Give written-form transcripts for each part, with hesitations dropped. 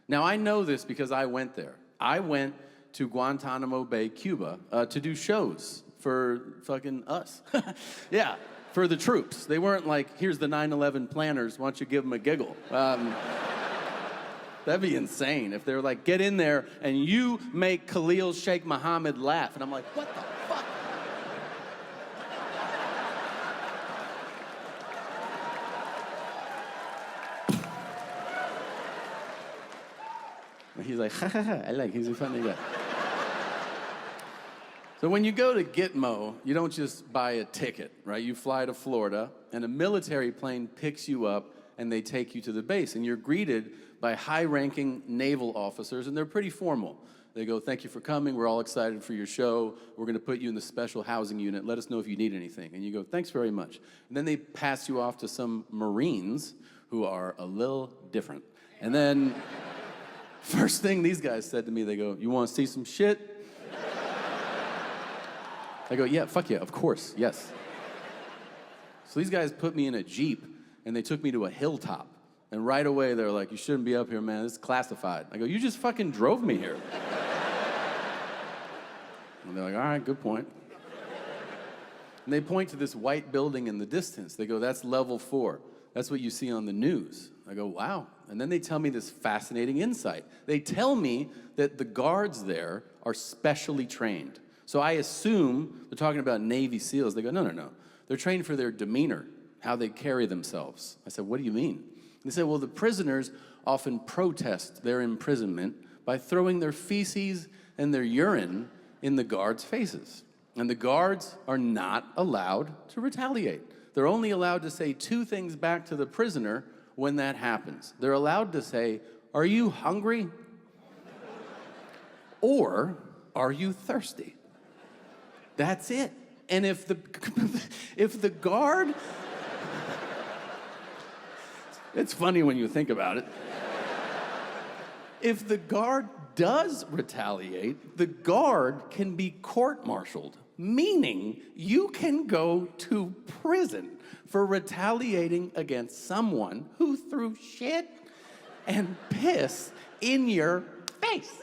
Now, I know this because I went there. I went to Guantanamo Bay, Cuba, to do shows for fucking us. Yeah, for the troops. They weren't like, here's the 9/11 planners, why don't you give them a giggle? That'd be insane if they're like, get in there and you make Khalil Sheikh Mohammed laugh. And I'm like, what the fuck? And he's like, ha ha ha, he's a funny guy. So when you go to Gitmo, you don't just buy a ticket, right? You fly to Florida, and a military plane picks you up, and they take you to the base. And you're greeted by high-ranking naval officers, and they're pretty formal. They go, thank you for coming. We're all excited for your show. We're going to put you in the special housing unit. Let us know if you need anything. And you go, thanks very much. And then they pass you off to some Marines who are a little different. And then first thing these guys said to me, they go, you want to see some shit? I go, yeah, fuck yeah, of course, yes. So these guys put me in a Jeep, and they took me to a hilltop. And right away, they're like, you shouldn't be up here, man. This is classified. I go, you just fucking drove me here. And they're like, all right, good point. And they point to this white building in the distance. They go, that's level 4. That's what you see on the news. I go, wow. And then they tell me this fascinating insight. They tell me that the guards there are specially trained. So I assume they're talking about Navy SEALs. They go, no, no, no. They're trained for their demeanor, how they carry themselves. I said, what do you mean? They said, well, the prisoners often protest their imprisonment by throwing their feces and their urine in the guards' faces. And the guards are not allowed to retaliate. They're only allowed to say 2 things back to the prisoner when that happens. They're allowed to say, are you hungry? Or, are you thirsty? That's it. And if the guard, it's funny when you think about it. If the guard does retaliate, the guard can be court-martialed, meaning you can go to prison for retaliating against someone who threw shit and piss in your face.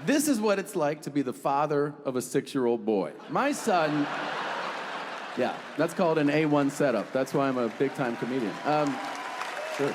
This is what it's like to be the father of a 6-year-old boy. My son, yeah, that's called an A1 setup. That's why I'm a big-time comedian. Sure.